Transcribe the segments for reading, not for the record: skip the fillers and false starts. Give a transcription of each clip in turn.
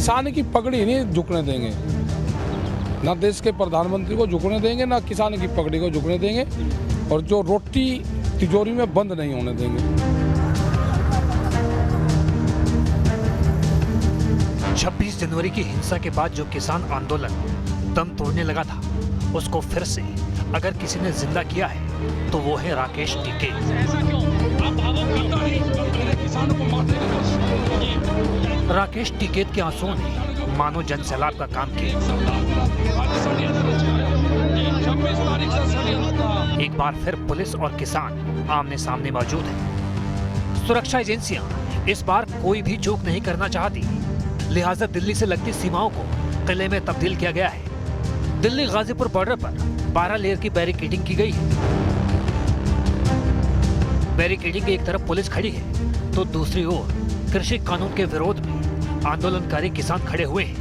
किसान की पगड़ी नहीं झुकने देंगे, ना देश के प्रधानमंत्री को झुकने देंगे, ना किसान की पगड़ी को झुकने देंगे, और जो रोटी तिजोरी में बंद नहीं होने देंगे। 26 जनवरी की हिंसा के बाद जो किसान आंदोलन दम तोड़ने लगा था, उसको फिर से अगर किसी ने जिंदा किया है तो वो है राकेश टिकैत। राकेश टिकैत के आंसुओं ने मानो जन सैलाब का काम किया। एक बार फिर पुलिस और किसान आमने सामने मौजूद हैं। सुरक्षा एजेंसियां इस बार कोई भी चूक नहीं करना चाहती, लिहाजा दिल्ली से लगती सीमाओं को किले में तब्दील किया गया है। दिल्ली गाजीपुर बॉर्डर पर 12 लेयर की बैरिकेडिंग की गई है। बैरिकेडिंग की एक तरफ पुलिस खड़ी है तो दूसरी ओर कृषि कानून के विरोध में आंदोलनकारी किसान खड़े हुए हैं।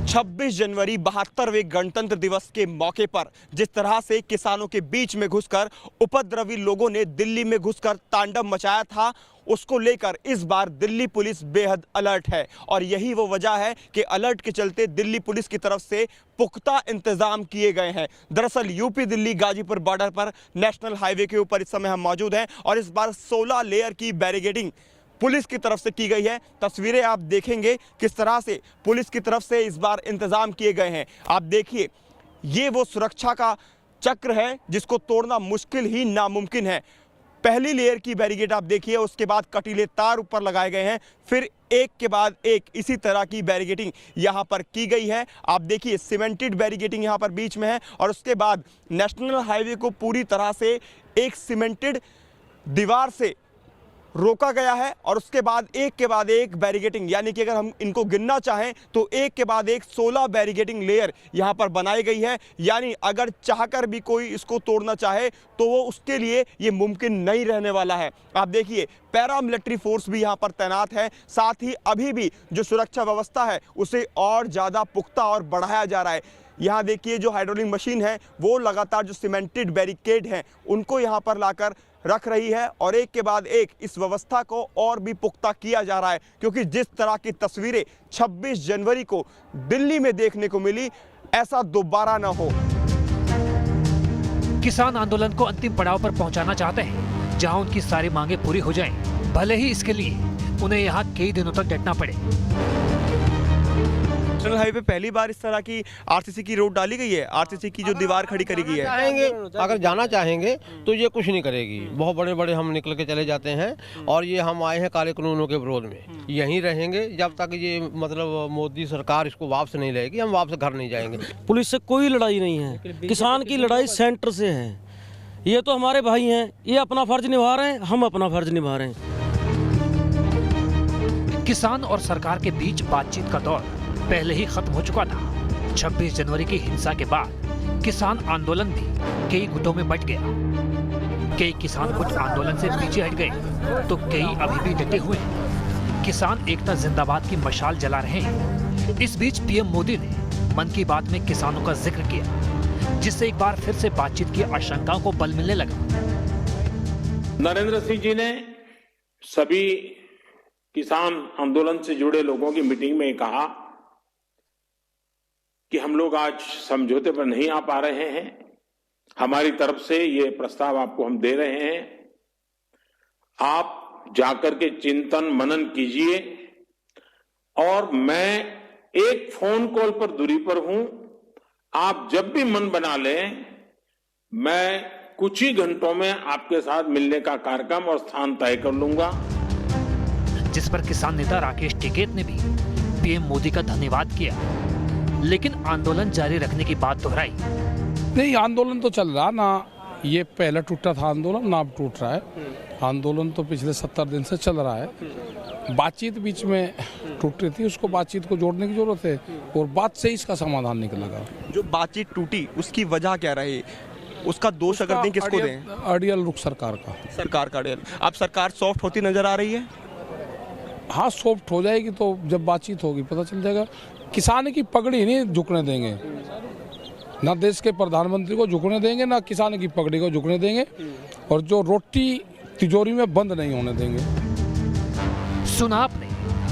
26 जनवरी 72वें गणतंत्र दिवस के मौके पर जिस तरह से किसानों के बीच में घुसकर उपद्रवी लोगों ने दिल्ली में घुसकर तांडव मचाया था, उसको लेकर इस बार दिल्ली पुलिस बेहद अलर्ट है। और यही वो वजह है कि अलर्ट के चलते दिल्ली पुलिस की तरफ से पुख्ता इंतजाम किए गए हैं। दरअसल यूपी दिल्ली गाजीपुर बॉर्डर पर नेशनल हाईवे के ऊपर इस समय हम मौजूद हैं और इस बार 16 लेयर की बैरिकेडिंग पुलिस की तरफ से की गई है। तस्वीरें आप देखेंगे किस तरह से पुलिस की तरफ से इस बार इंतजाम किए गए हैं। आप देखिए, ये वो सुरक्षा का चक्र है जिसको तोड़ना मुश्किल ही नामुमकिन है। पहली लेयर की बैरिकेड आप देखिए, उसके बाद कटीले तार ऊपर लगाए गए हैं, फिर एक के बाद एक इसी तरह की बैरिकेडिंग यहाँ पर की गई है। आप देखिए, सीमेंटेड बैरिकेडिंग यहाँ पर बीच में है और उसके बाद नेशनल हाईवे को पूरी तरह से एक सीमेंटेड दीवार से रोका गया है और उसके बाद एक के बाद एक बैरिकेडिंग, यानी कि अगर हम इनको गिनना चाहें तो एक के बाद एक 16 बैरिकेडिंग लेयर यहाँ पर बनाई गई है। यानी अगर चाहकर भी कोई इसको तोड़ना चाहे तो वो उसके लिए ये मुमकिन नहीं रहने वाला है। आप देखिए, पैरामिलिट्री फोर्स भी यहाँ पर तैनात है, साथ ही अभी भी जो सुरक्षा व्यवस्था है उसे और ज़्यादा पुख्ता और बढ़ाया जा रहा है। यहाँ देखिए, जो हाइड्रोलिक मशीन है वो लगातार जो सीमेंटेड बैरिकेड हैं उनको यहाँ पर लाकर रख रही है और एक के बाद एक इस व्यवस्था को और भी पुख्ता किया जा रहा है, क्योंकि जिस तरह की तस्वीरें 26 जनवरी को दिल्ली में देखने को मिली, ऐसा दोबारा ना हो। किसान आंदोलन को अंतिम पड़ाव पर पहुंचाना चाहते हैं, जहां उनकी सारी मांगे पूरी हो जाएं, भले ही इसके लिए उन्हें यहां कई दिनों तक डटना पड़े। नेशनल हाईवे पहली बार इस तरह की आरसीसी की रोड डाली गई है, आरसीसी की जो दीवार खड़ी करी गई है। अगर जाना चाहेंगे तो ये कुछ नहीं करेगी। बहुत बड़े बड़े हम निकल के चले जाते हैं और ये हम आए हैं काले कानूनों के विरोध में, यहीं रहेंगे जब तक ये मतलब मोदी सरकार इसको वापस नहीं लेगी, हम वापस घर नहीं जाएंगे। पुलिस से कोई लड़ाई नहीं है, किसान की लड़ाई सेंटर से है। ये तो हमारे भाई हैं, ये अपना फर्ज निभा रहे हैं, हम अपना फर्ज निभा रहे हैं। किसान और सरकार के बीच बातचीत का दौर पहले ही खत्म हो चुका था। 26 जनवरी की हिंसा के बाद किसान आंदोलन भी कई गुटों में बंट गया। कई किसान गुट आंदोलन से पीछे हट गए तो कई अभी भी डटे हुए हैं। किसान एकता जिंदाबाद की मशाल जला रहे हैं। इस बीच पीएम मोदी ने मन की बात में किसानों का जिक्र किया, जिससे एक बार फिर से बातचीत की आशंकाओं को बल मिलने लगा। नरेंद्र सिंह जी ने सभी किसान आंदोलन से जुड़े लोगों की मीटिंग में कहा कि हम लोग आज समझौते पर नहीं आ पा रहे हैं, हमारी तरफ से ये प्रस्ताव आपको हम दे रहे हैं, आप जाकर के चिंतन मनन कीजिए और मैं एक फोन कॉल पर दूरी पर हूं, आप जब भी मन बना लें, मैं कुछ ही घंटों में आपके साथ मिलने का कार्यक्रम और स्थान तय कर लूंगा। जिस पर किसान नेता राकेश टिकैत ने भी पीएम मोदी का धन्यवाद किया, लेकिन आंदोलन जारी रखने की बात दोहराई। नहीं, आंदोलन तो चल रहा ना, ये पहले टूटा था आंदोलन, ना अब टूट रहा है। आंदोलन तो पिछले 70 दिन से चल रहा है। बातचीत बीच में टूट रही थी, उसको बातचीत को जोड़ने की जरूरत है और बात से इसका समाधान निकलेगा। जो बातचीत टूटी उसकी वजह क्या रही, उसका दोष अगर दें किसको दें? अड़ियल रुख सरकार का। सरकार का अड़ियल। अब सरकार सॉफ्ट होती नजर आ रही है। हाँ, सॉफ्ट हो जाएगी तो जब बातचीत होगी पता चल जाएगा। किसान की पगड़ी नहीं झुकने देंगे, ना देश के प्रधानमंत्री को झुकने देंगे, ना किसान की पगड़ी को झुकने देंगे, और जो रोटी तिजोरी में बंद नहीं होने देंगे। सुना आपने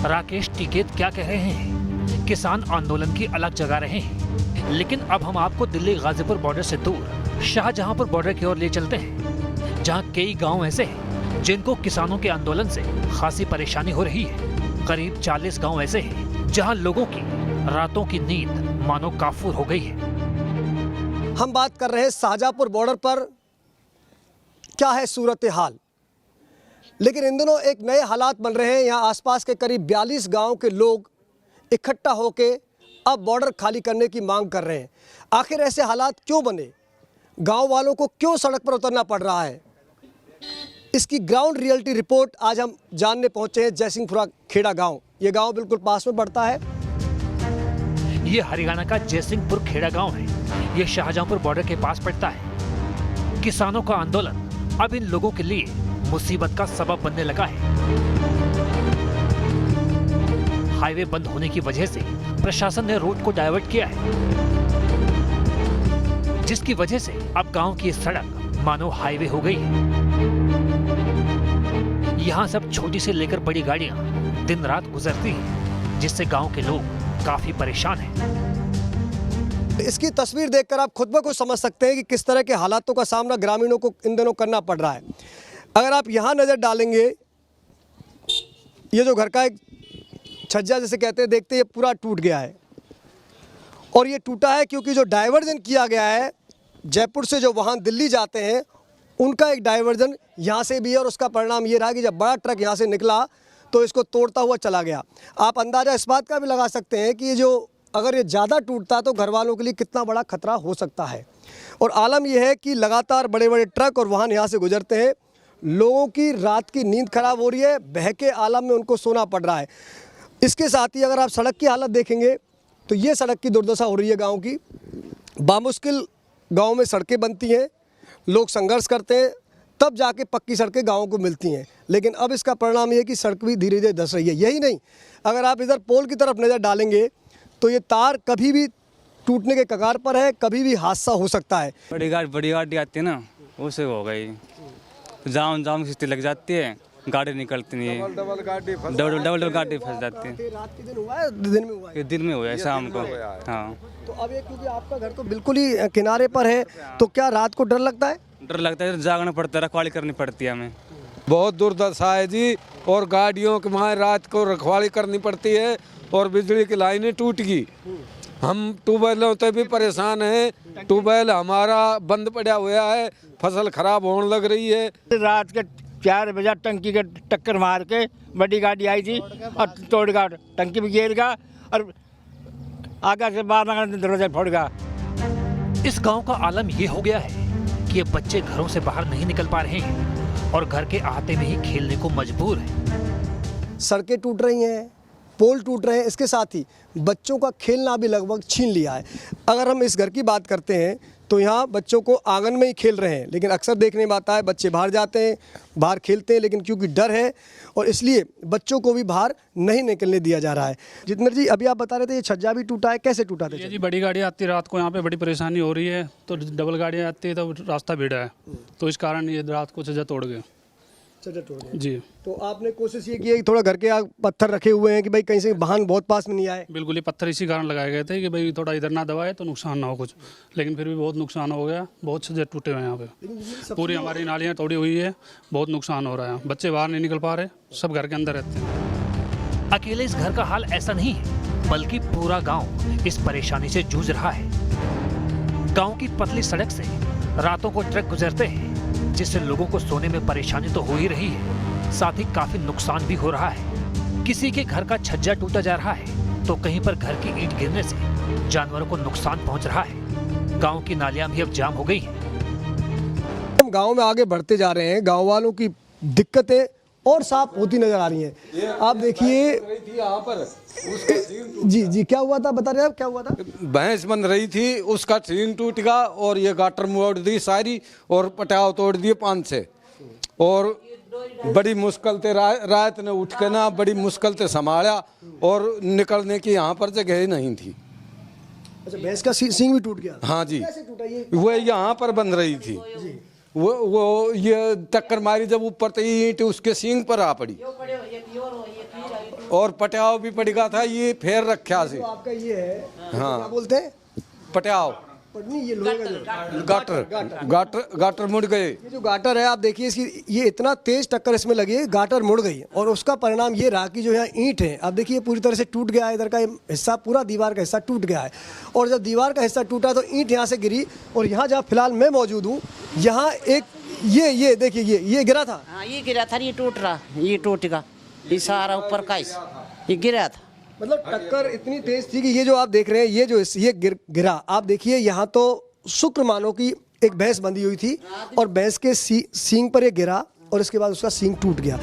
राकेश टिकैत क्या कह रहे हैं? किसान आंदोलन की अलग जगा रहे हैं, लेकिन अब हम आपको दिल्ली गाजीपुर बॉर्डर से दूर शाहजहांपुर बॉर्डर की ओर ले चलते हैं, जहां कई गांव ऐसे हैं जिनको किसानों के आंदोलन से खासी परेशानी हो रही है। करीब 40 गांव ऐसे हैं जहां लोगों की रातों की नींद मानो काफूर हो गई है। हम बात कर रहे हैं शाहजहांपुर बॉर्डर पर क्या है सूरत हाल, लेकिन इन दिनों एक नए हालात बन रहे हैं। यहाँ आसपास के करीब 42 गांव के लोग इकट्ठा होके अब बॉर्डर खाली करने की मांग कर रहे हैं। आखिर ऐसे हालात क्यों बने, गांव वालों को क्यों सड़क पर उतरना पड़ रहा है, इसकी ग्राउंड रियलिटी रिपोर्ट आज हम जानने पहुंचे हैं जयसिंहपुरा खेड़ा गांव। ये गांव बिल्कुल पास में पड़ता है। ये हरियाणा का जयसिंहपुर खेड़ा गांव है। ये शाहजहांपुर बॉर्डर के पास पड़ता है। किसानों का आंदोलन अब इन लोगों के लिए मुसीबत का सबब बनने लगा है। हाईवे बंद होने की वजह से प्रशासन ने रोड को डाइवर्ट किया है, जिसकी वजह से अब गांव की सड़क मानो हाईवे हो गई है। यहाँ सब छोटी से लेकर बड़ी गाड़ियां दिन रात गुजरती हैं, जिससे गांव के लोग काफी परेशान हैं। इसकी तस्वीर देखकर आप खुद ब खुद समझ सकते हैं कि किस तरह के हालातों का सामना ग्रामीणों को इन दिनों करना पड़ रहा है। अगर आप यहाँ नज़र डालेंगे, ये जो घर का एक छज्जा जैसे कहते हैं, देखते ये पूरा टूट गया है। और ये टूटा है क्योंकि जो डाइवर्जन किया गया है, जयपुर से जो वाहन दिल्ली जाते हैं उनका एक डाइवर्जन यहाँ से भी है, और उसका परिणाम ये रहा कि जब बड़ा ट्रक यहाँ से निकला तो इसको तोड़ता हुआ चला गया। आप अंदाज़ा इस बात का भी लगा सकते हैं कि ये जो अगर ये ज़्यादा टूटता तो घर वालों के लिए कितना बड़ा खतरा हो सकता है। और आलम यह है कि लगातार बड़े बड़े ट्रक और वाहन यहाँ से गुजरते हैं, लोगों की रात की नींद खराब हो रही है, बहके आलम में उनको सोना पड़ रहा है। इसके साथ ही अगर आप सड़क की हालत देखेंगे तो ये सड़क की दुर्दशा हो रही है गाँव की। बामुश्किल गाँव में सड़कें बनती हैं, लोग संघर्ष करते हैं, तब जाके पक्की सड़कें गाँव को मिलती हैं। लेकिन अब इसका परिणाम ये है कि सड़क भी धीरे धीरे धंस रही है। यही नहीं, अगर आप इधर पोल की तरफ नज़र डालेंगे तो ये तार कभी भी टूटने के कगार पर है, कभी भी हादसा हो सकता है। बड़ी गाड़ी आती है ना, उससे हो गई, जाम की स्थिति लग जाती है, गाड़ी निकलती नहीं है, डबल गाड़ी फंस जाती है। रात के दिन हुआ है, दिन में हुआ है? ये दिन में हुआ है, शाम को। हाँ, तो अब ये क्योंकि आपका घर तो बिल्कुल ही किनारे पर है, तो क्या रात को डर लगता है? डर लगता है, जागना पड़ता है, रखवाली करनी पड़ती है हमें। बहुत दुर्दशा है जी, और गाड़ियों के वहाँ रात को रखवाली करनी पड़ती है, और बिजली की लाइनें टूट गई। हम ट्यूबवेलों से भी परेशान हैं, ट्यूबवेल हमारा बंद पड़ा हुआ है, फसल खराब होने लग रही है। रात के 4 बजे टंकी के टक्कर मार के बड़ी गाड़ी आई थी और तोड़ गया, टंकी भी गिर गया और आगे से बाहर दरवाजा फोड़ गया। इस गांव का आलम ये हो गया है कि ये बच्चे घरों से बाहर नहीं निकल पा रहे हैं और घर के अहाते में ही खेलने को मजबूर हैं। सड़कें टूट रही हैं, पोल टूट रहे हैं, इसके साथ ही बच्चों का खेलना भी लगभग छीन लिया है। अगर हम इस घर की बात करते हैं तो यहाँ बच्चों को आंगन में ही खेल रहे हैं, लेकिन अक्सर देखने में आता है बच्चे बाहर जाते हैं, बाहर खेलते हैं, लेकिन क्योंकि डर है और इसलिए बच्चों को भी बाहर नहीं निकलने दिया जा रहा है। जितेंद्र जी, अभी आप बता रहे थे ये छज्जा भी टूटा है, कैसे टूटा था? जी, बड़ी गाड़ी आती है रात को, यहाँ पे बड़ी परेशानी हो रही है, तो डबल गाड़ियाँ आती है तो रास्ता भीड़ा है, तो इस कारण ये रात को छज्जा तोड़ गए। छज्जा तोड़ गए जी। तो आपने कोशिश ये की है कि थोड़ा घर के पत्थर रखे हुए हैं कि भाई कहीं से वाहन बहुत पास में नहीं आए? बिल्कुल, ये पत्थर इसी कारण लगाए गए थे कि भाई थोड़ा इधर ना दबाए तो नुकसान ना हो कुछ, लेकिन फिर भी बहुत नुकसान हो गया। बहुत छज्जे टूटे हुए हैं यहाँ पे, पूरी हमारी नालियाँ तोड़ी हुई है, बहुत नुकसान हो रहा है, बच्चे बाहर नहीं निकल पा रहे, सब घर के अंदर रहते हैं। अकेले इस घर का हाल ऐसा नहीं है, बल्कि पूरा गांव इस परेशानी से जूझ रहा है। गांव की पतली सड़क से रातों को ट्रक गुजरते हैं, जिससे लोगों को सोने में परेशानी तो हो ही रही है, साथ ही काफी नुकसान भी हो रहा है। किसी के घर का छज्जा टूटा जा रहा है तो कहीं पर घर की ईंट गिरने से जानवरों को नुकसान पहुंच रहा है। गांव की नालियां भी अब जाम हो गई हैं। हम गांव में आगे बढ़ते जा रहे हैं, गांव वालों की दिक्कतें और साफ होती नजर आ रही हैं। आप देखिए यहाँ पर जी, क्या हुआ था, बता रहे हैं क्या हुआ था? भैंस बन रही थी, उसका सींग टूट गया और ये गाटर मोड़ दी सारी और पटाव तोड़ दिए 5 से, और बड़ी मुश्किल से रात ने उठ के ना बड़ी मुश्किल से संभाला और निकलने की यहाँ पर जगह ही नहीं थी। अच्छा, भैंस का सींग भी टूट गया? हाँ जी, कैसे टूटा ये? वो यहाँ पर बन रही थी, वो ये टक्कर मारी जब ऊपर तो ईंट उसके सींग पर आ पड़ी। और पटियाव भी पड़ गया था, ये फेर रखा से। आपका ये है, हाँ। क्या बोलते हैं? पटियाव नहीं, ये लोहे का जो गाटर मुड़ गए। ये जो गाटर है आप देखिए, इसकी ये इतना तेज टक्कर इसमें लगी है, गाटर मुड़ गई और उसका परिणाम ये रहा कि जो यहाँ ईंट है आप देखिए पूरी तरह से टूट गया है। इधर का हिस्सा, पूरा दीवार का हिस्सा टूट गया है और जब दीवार का हिस्सा टूटा तो ईंट यहाँ से गिरी। और यहाँ जहाँ फिलहाल मैं मौजूद हूँ, यहाँ एक ये देखिए ये गिरा था। हाँ, ये गिरा था, ये टूट रहा, ये टूटेगा, ये सारा ऊपर का ये गिरा था। मतलब टक्कर इतनी तेज थी कि ये जो आप देख रहे हैं, ये जो ये गिरा आप देखिए, यहाँ तो शुक्र मानो की एक भैंस बंधी हुई थी और भैंस के सींग पर ये गिरा और इसके बाद उसका सींग टूट गया।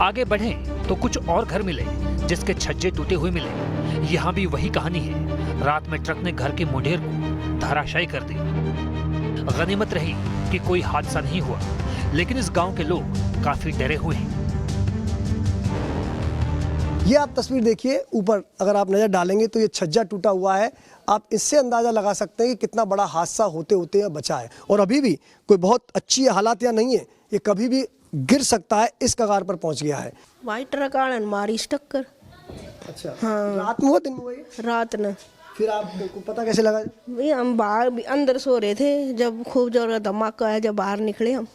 आगे बढ़ें तो कुछ और घर मिले जिसके छज्जे टूटे हुए मिले। यहाँ भी वही कहानी है, रात में ट्रक ने घर के मुंडेर को धराशायी कर दिया। गनीमत रही कि कोई हादसा नहीं हुआ, लेकिन इस गांव के लोग काफी डरे हुए हैं। ये आप तस्वीर देखिए ऊपर, अगर आप नज़र डालेंगे तो ये छज्जा टूटा हुआ है। आप इससे अंदाज़ा लगा सकते हैं कि कितना बड़ा हादसा होते होते यहाँ बचा है और अभी भी कोई बहुत अच्छी हालात यहाँ नहीं है, ये कभी भी गिर सकता है, इस कगार पर पहुँच गया है। वाइट ट्रक आने मारी टक्कर। अच्छा, हाँ, रात में हुआ, दिन में हुआ? रात में। फिर आपको पता कैसे लगा? भाई हम बाहर अंदर सो रहे थे, जब खूब जोर धमाका आया, जब बाहर निकले हम।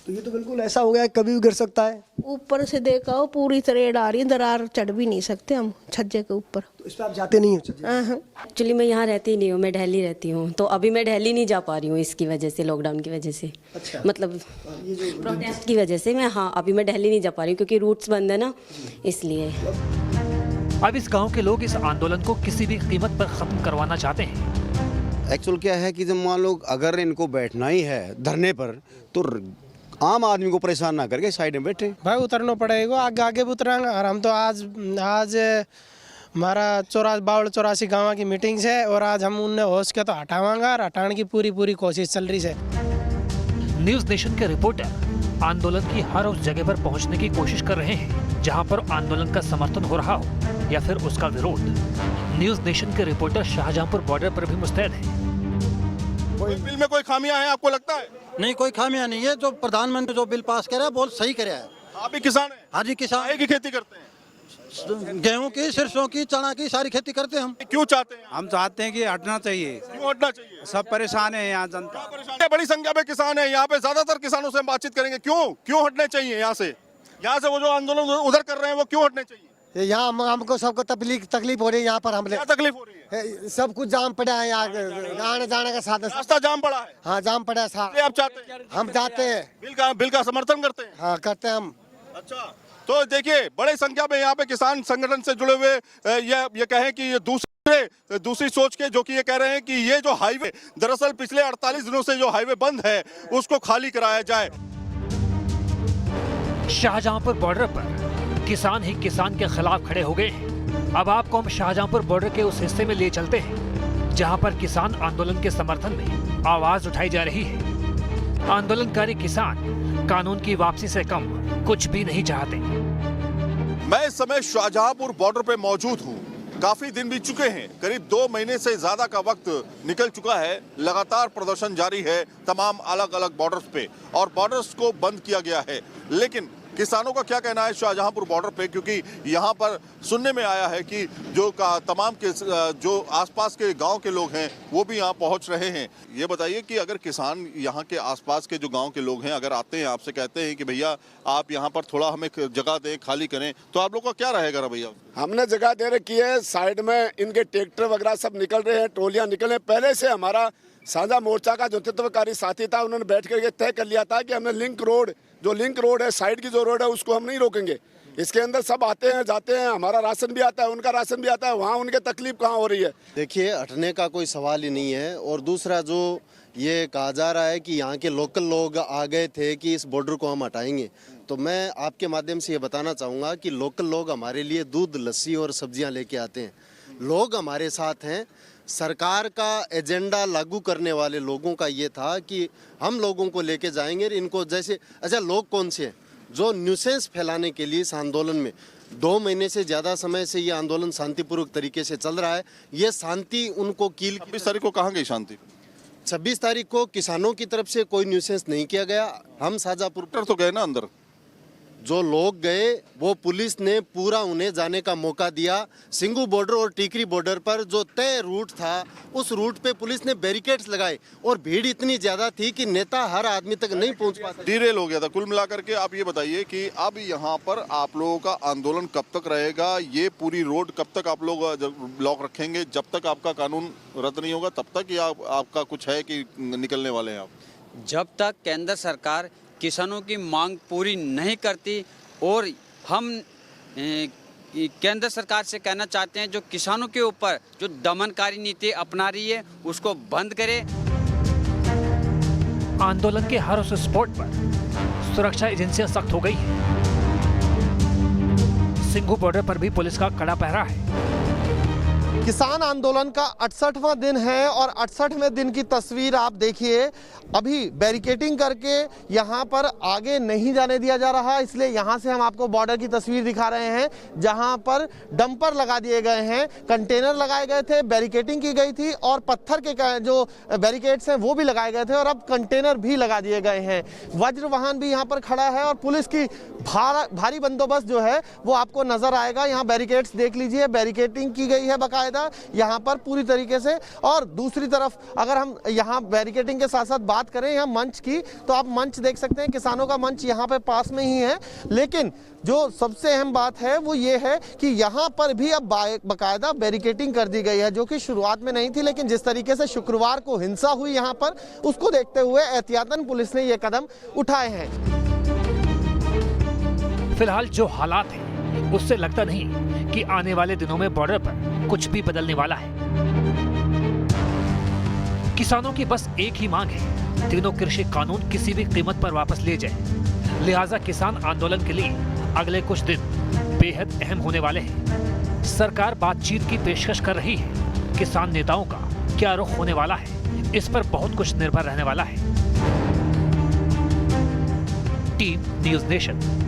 तो ये तो बिल्कुल ऐसा हो गया है, कभी भी गिर सकता है। ऊपर से देखा हो पूरी तरह आ रही है, दरार चढ़ भी नहीं सकते हम छज्जे के ऊपर। तो इस पर आप जाते नहीं हो? एक्चुअली मैं यहाँ रहती नहीं हूँ, मैं दिल्ली रहती हूँ, तो अभी मैं दिल्ली नहीं जा पा रही हूँ इसकी वजह से, लॉकडाउन की वजह से। अच्छा। मतलब प्रोटेस्ट की वजह से मैं, हाँ, अभी मैं दिल्ली नहीं जा पा रही हूँ क्योंकि रूट्स बंद है ना, इसलिए। अब इस गांव के लोग इस आंदोलन को किसी भी कीमत पर खत्म करवाना चाहते हैं। एक्चुअल क्या है कि जब मान लो अगर इनको बैठना ही है धरने पर, तो आम आदमी को परेशान ना करके साइड में बैठे। भाई उतरना पड़ेगा, आगे भी उतरांगा। और हम तो आज हमारा 84 गाँव की मीटिंग्स है और आज हम उन्हें होश के तो हटावांगा और हटाने की पूरी कोशिश चल रही है। न्यूज नेशन के रिपोर्टर आंदोलन की हर उस जगह पर पहुंचने की कोशिश कर रहे हैं जहां पर आंदोलन का समर्थन हो रहा हो या फिर उसका विरोध। न्यूज नेशन के रिपोर्टर शाहजहांपुर बॉर्डर पर भी मुस्तैद हैं। बिल में कोई खामियां हैं आपको लगता है? नहीं, कोई खामियां नहीं है। जो प्रधानमंत्री जो बिल पास करे बहुत सही करे है। आप भी किसान हैं? हाँ जी, किसान की खेती करते हैं, गेहूं की, सरसों की, चना की, सारी खेती करते हैं हम। क्यों चाहते हैं? हम चाहते हैं कि हटना चाहिए। क्यों हटना चाहिए? सब परेशान है यहाँ जनता। बड़ी संख्या में किसान है यहाँ पे, ज्यादातर किसानों से हम बातचीत करेंगे। क्यों हटने चाहिए यहाँ से वो जो आंदोलन उधर कर रहे हैं वो क्यों हटने चाहिए? यहाँ हमको सबको तकलीफ हो रही है। यहाँ पर हमने क्या तकलीफ हो रही है? सब कुछ जाम पड़ा है, यहाँ आने जाने का साधन रास्ता जाम पड़ा है। हाँ, जाम पड़ा है। आप चाहते हैं? हम चाहते हैं बिल का समर्थन करते हैं। हाँ, करते हैं हम। अच्छा, तो देखिए बड़ी संख्या में यहाँ पे किसान संगठन से जुड़े हुए ये कहें कि ये दूसरी सोच के, जो कि ये कह रहे हैं कि ये जो हाईवे दरअसल पिछले 48 दिनों से जो हाईवे बंद है उसको खाली कराया जाए। शाहजहांपुर बॉर्डर पर किसान ही किसान के खिलाफ खड़े हो गए हैं। अब आपको हम शाहजहांपुर बॉर्डर के उस हिस्से में ले चलते हैं जहां पर किसान आंदोलन के समर्थन में आवाज उठाई जा रही है। आंदोलनकारी किसान कानून की वापसी से कम कुछ भी नहीं चाहते। मैं इस समय शाहजहांपुर बॉर्डर पे मौजूद हूँ। काफी दिन बीत चुके हैं, करीब 2 महीने से ज्यादा का वक्त निकल चुका है। लगातार प्रदर्शन जारी है तमाम अलग अलग बॉर्डर्स पे और बॉर्डर्स को बंद किया गया है। लेकिन किसानों का क्या कहना है शाहजहांपुर बॉर्डर पे, क्योंकि यहाँ पर सुनने में आया है कि तमाम के जो आसपास के गांव के लोग हैं वो भी यहाँ पहुँच रहे हैं। ये बताइए कि अगर किसान यहाँ के आसपास के जो गांव के लोग हैं अगर आते हैं आपसे कहते हैं कि भैया आप यहाँ पर थोड़ा हमें जगह दें, खाली करें, तो आप लोग का क्या रहेगा भैया? हमने जगह दे रखी है, साइड में इनके ट्रैक्टर वगैरह सब निकल रहे हैं, ट्रोलियाँ निकल रहे। पहले से हमारा साझा मोर्चा का जो नेतृत्वकारी साथी था उन्होंने बैठ करके तय कर लिया था कि हमने लिंक रोड है, साइड की जो रोड है उसको हम नहीं रोकेंगे। इसके अंदर सब आते हैं जाते हैं, हमारा राशन भी आता है, उनका राशन भी आता है, वहाँ उनके तकलीफ कहाँ हो रही है? देखिए, हटने का कोई सवाल ही नहीं है। और दूसरा जो ये कहा जा रहा है कि यहाँ के लोकल लोग आ गए थे कि इस बॉर्डर को हम हटाएंगे, तो मैं आपके माध्यम से ये बताना चाहूँगा कि लोकल लोग हमारे लिए दूध, लस्सी और सब्जियाँ लेके आते हैं। लोग हमारे साथ हैं। सरकार का एजेंडा लागू करने वाले लोगों का ये था कि हम लोगों को लेके जाएंगे इनको, जैसे अच्छा लोग कौन से हैं जो न्यूसेंस फैलाने के लिए इस आंदोलन में 2 महीने से ज़्यादा समय से ये आंदोलन शांतिपूर्वक तरीके से चल रहा है। ये शांति उनको कील 26 तारीख को कहाँ गई शांति? 26 तारीख को किसानों की तरफ से कोई न्यूसेंस नहीं किया गया। हम शाहजहांपुर तो गए ना अंदर, जो लोग गए वो पुलिस ने पूरा उन्हें जाने का मौका दिया। सिंगू बॉर्डर और टीकरी बॉर्डर पर जो तय रूट था उस रूट पे पुलिस ने बैरिकेड्स लगाए और भीड़ इतनी ज्यादा थी कि नेता हर आदमी तक नहीं पहुंच पाते। डिरेल हो गया था। कुल मिलाकर के आप ये बताइए कि अब यहाँ पर आप लोगों का आंदोलन कब तक रहेगा? ये पूरी रोड कब तक आप लोग ब्लॉक रखेंगे? जब तक आपका कानून रद्द नहीं होगा तब तक या आपका कुछ है कि निकलने वाले हैं आप? जब तक केंद्र सरकार किसानों की मांग पूरी नहीं करती और हम केंद्र सरकार से कहना चाहते हैं जो किसानों के ऊपर जो दमनकारी नीति अपना रही है उसको बंद करे। आंदोलन के हर उस स्पॉट पर सुरक्षा एजेंसियां सख्त हो गई हैं। सिंघू बॉर्डर पर भी पुलिस का कड़ा पहरा है। किसान आंदोलन का 68वां दिन है और 68वें दिन की तस्वीर आप देखिए। अभी बैरिकेडिंग करके यहाँ पर आगे नहीं जाने दिया जा रहा, इसलिए यहाँ से हम आपको बॉर्डर की तस्वीर दिखा रहे हैं जहाँ पर डंपर लगा दिए गए हैं, कंटेनर लगाए गए थे, बैरिकेडिंग की गई थी और पत्थर के जो बैरिकेड्स हैं वो भी लगाए गए थे और अब कंटेनर भी लगा दिए गए हैं। वज्र वाहन भी यहाँ पर खड़ा है और पुलिस की भारी बंदोबस्त जो है वो आपको नजर आएगा। यहाँ बैरिकेड्स देख लीजिए, बैरिकेडिंग की गई है बाकायदा यहाँ पर पूरी तरीके से। और दूसरी तरफ अगर हम यहाँ बैरिकेडिंग के साथ साथ बात करें यहाँ मंच की, तो आप मंच देख सकते हैं, किसानों का मंच यहाँ पे पास में ही है। लेकिन जो सबसे अहम बात है वो ये है कि यहाँ पर भी अब बाकायदा बैरिकेडिंग कर दी गई है, जो कि शुरुआत में नहीं थी, लेकिन जिस तरीके से शुक्रवार को हिंसा हुई यहाँ पर उसको देखते हुए एहतियातन पुलिस ने ये कदम उठाए हैं। फिलहाल जो हालात हैं उससे लगता नहीं कि आने वाले दिनों में बॉर्डर पर कुछ भी बदलने वाला है। किसानों की बस एक ही मांग है, तीनों कृषि कानून किसी भी कीमत पर वापस ले जाए। लिहाजा किसान आंदोलन के लिए अगले कुछ दिन बेहद अहम होने वाले हैं। सरकार बातचीत की पेशकश कर रही है, किसान नेताओं का क्या रुख होने वाला है इस पर बहुत कुछ निर्भर रहने वाला है। Team news nation.